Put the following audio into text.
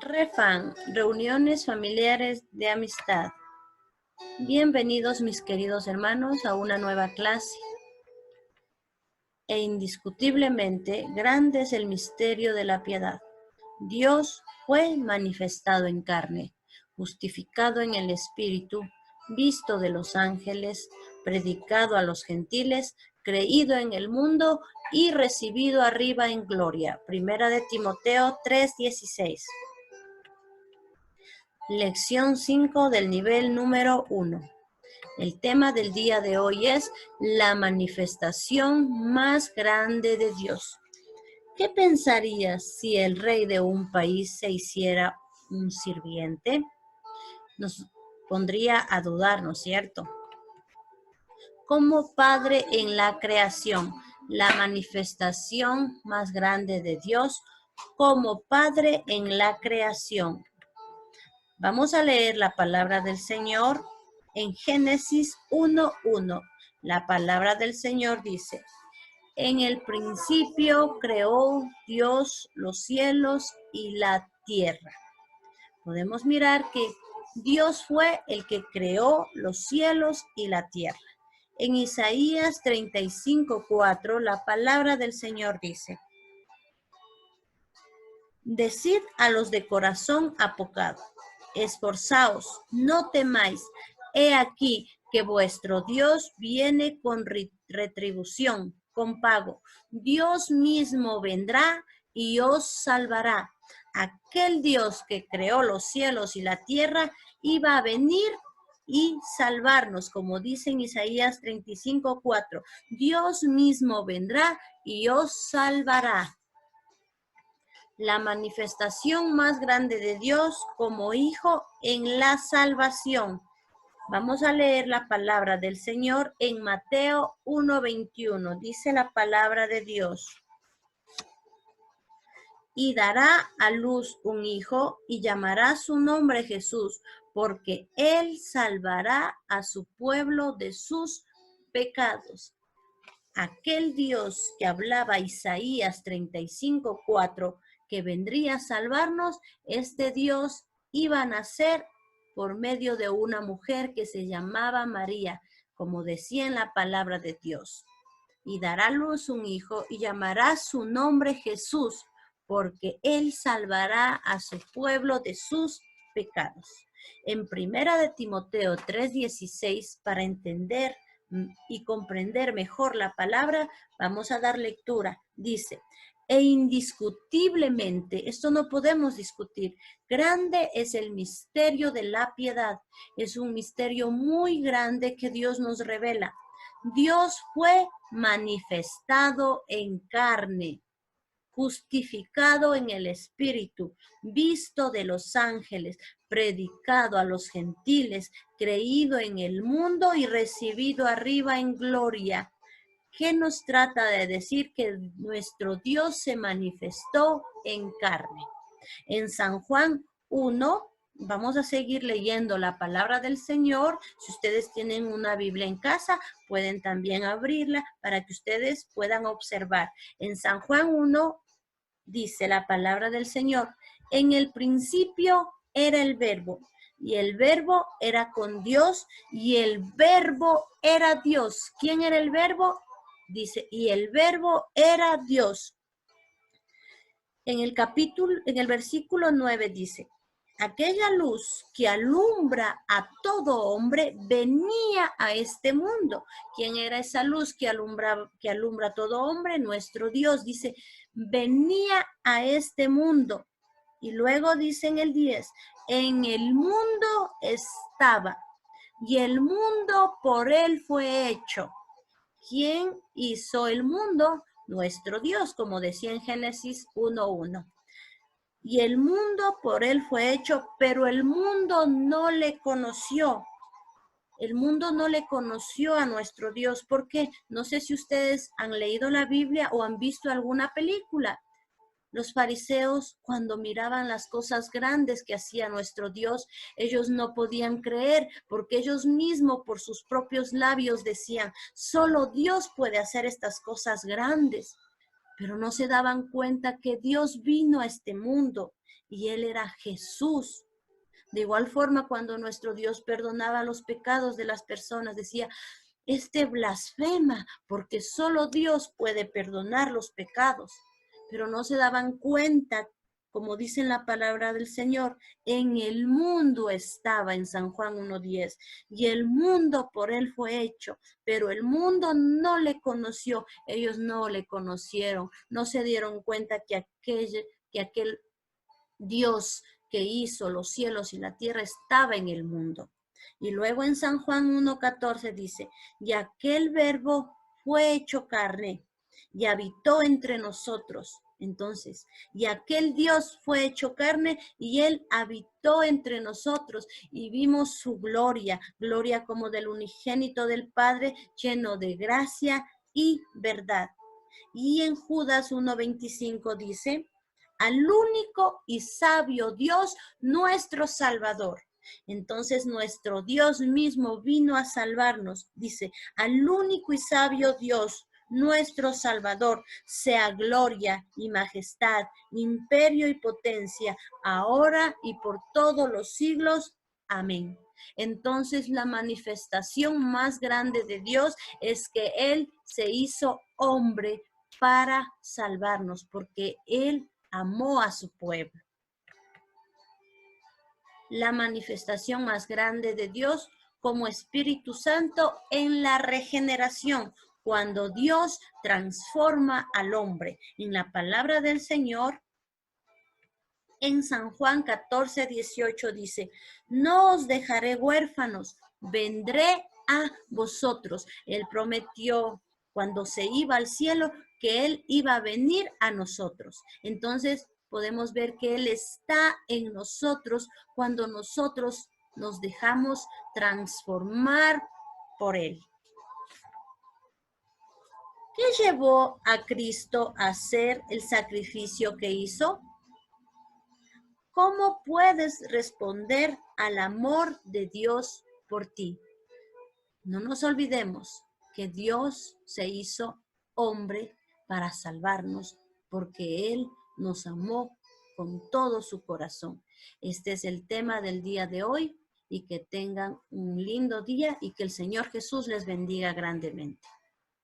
Refan, reuniones familiares de amistad. Bienvenidos mis queridos hermanos a una nueva clase. E indiscutiblemente grande es el misterio de la piedad. Dios fue manifestado en carne, justificado en el Espíritu, visto de los ángeles, predicado a los gentiles, creído en el mundo y recibido arriba en gloria. Primera de Timoteo 3:16. Lección 5 del nivel número 1. El tema del día de hoy es la manifestación más grande de Dios. ¿Qué pensarías si el rey de un país se hiciera un sirviente? Nos pondría a dudar, ¿no es cierto? Como Padre en la creación, la manifestación más grande de Dios como Padre en la creación. Vamos a leer la palabra del Señor en Génesis 1:1. La palabra del Señor dice: en el principio creó Dios los cielos y la tierra. Podemos mirar que Dios fue el que creó los cielos y la tierra. En Isaías 35:4, la palabra del Señor dice: decid a los de corazón apocado, esforzaos, no temáis, he aquí que vuestro Dios viene con retribución, con pago. Dios mismo vendrá y os salvará. Aquel Dios que creó los cielos y la tierra iba a venir y salvarnos, como dice en Isaías 35:4. Dios mismo vendrá y os salvará. La manifestación más grande de Dios como Hijo en la salvación. Vamos a leer la palabra del Señor en Mateo 1:21. Dice la palabra de Dios: y dará a luz un hijo y llamará su nombre Jesús, porque él salvará a su pueblo de sus pecados. Aquel Dios que hablaba Isaías 35:4, que vendría a salvarnos, este Dios iba a nacer por medio de una mujer que se llamaba María, como decía en la palabra de Dios. Y dará a luz un hijo y llamará su nombre Jesús, porque él salvará a su pueblo de sus pecados. En Primera de Timoteo 3:16, para entender y comprender mejor la palabra, vamos a dar lectura. Dice: e indiscutiblemente, esto no podemos discutir, grande es el misterio de la piedad. Es un misterio muy grande que Dios nos revela. Dios fue manifestado en carne, justificado en el Espíritu, visto de los ángeles, predicado a los gentiles, creído en el mundo y recibido arriba en gloria. ¿Qué nos trata de decir? Que nuestro Dios se manifestó en carne. En San Juan 1, vamos a seguir leyendo la palabra del Señor. Si ustedes tienen una Biblia en casa, pueden también abrirla para que ustedes puedan observar. En San Juan 1 dice la palabra del Señor: en el principio era el Verbo, y el Verbo era con Dios, y el Verbo era Dios. ¿Quién era el Verbo? Dice, y el Verbo era Dios. En el versículo 9 dice: aquella luz que alumbra a todo hombre venía a este mundo. ¿Quién era esa luz que alumbra a todo hombre? Nuestro Dios. Dice, venía a este mundo. Y luego dice en el 10, en el mundo estaba, y el mundo por él fue hecho. ¿Quién hizo el mundo? Nuestro Dios, como decía en Génesis 1:1. Y el mundo por él fue hecho, pero el mundo no le conoció. El mundo no le conoció a nuestro Dios. ¿Por qué? No sé si ustedes han leído la Biblia o han visto alguna película. Los fariseos, cuando miraban las cosas grandes que hacía nuestro Dios, ellos no podían creer, porque ellos mismos por sus propios labios decían, solo Dios puede hacer estas cosas grandes. pero no se daban cuenta que Dios vino a este mundo y Él era Jesús. De igual forma, cuando nuestro Dios perdonaba los pecados de las personas, decía, este blasfema, porque solo Dios puede perdonar los pecados. Pero no se daban cuenta, como dice en la palabra del Señor, en el mundo estaba en San Juan 1:10, y el mundo por él fue hecho, pero el mundo no le conoció, ellos no le conocieron, no se dieron cuenta que aquel Dios que hizo los cielos y la tierra estaba en el mundo. Y luego en San Juan 1:14 dice, y aquel verbo fue hecho carne y habitó entre nosotros. Entonces, y aquel Dios fue hecho carne y él habitó entre nosotros y vimos su gloria, gloria como del unigénito del Padre, lleno de gracia y verdad. Y en Judas 1:25 dice, al único y sabio Dios, nuestro Salvador. Entonces nuestro Dios mismo vino a salvarnos. Dice, al único y sabio Dios, nuestro Salvador, sea gloria y majestad, imperio y potencia, ahora y por todos los siglos. Amén. Entonces la manifestación más grande de Dios es que Él se hizo hombre para salvarnos, porque Él amó a su pueblo. La manifestación más grande de Dios como Espíritu Santo en la regeneración, cuando Dios transforma al hombre. En la palabra del Señor, en San Juan 14:18 dice, no os dejaré huérfanos, vendré a vosotros. Él prometió cuando se iba al cielo que Él iba a venir a nosotros. Entonces podemos ver que Él está en nosotros cuando nosotros nos dejamos transformar por Él. ¿Qué llevó a Cristo a hacer el sacrificio que hizo? ¿Cómo puedes responder al amor de Dios por ti? No nos olvidemos que Dios se hizo hombre para salvarnos porque Él nos amó con todo su corazón. Este es el tema del día de hoy y que tengan un lindo día y que el Señor Jesús les bendiga grandemente.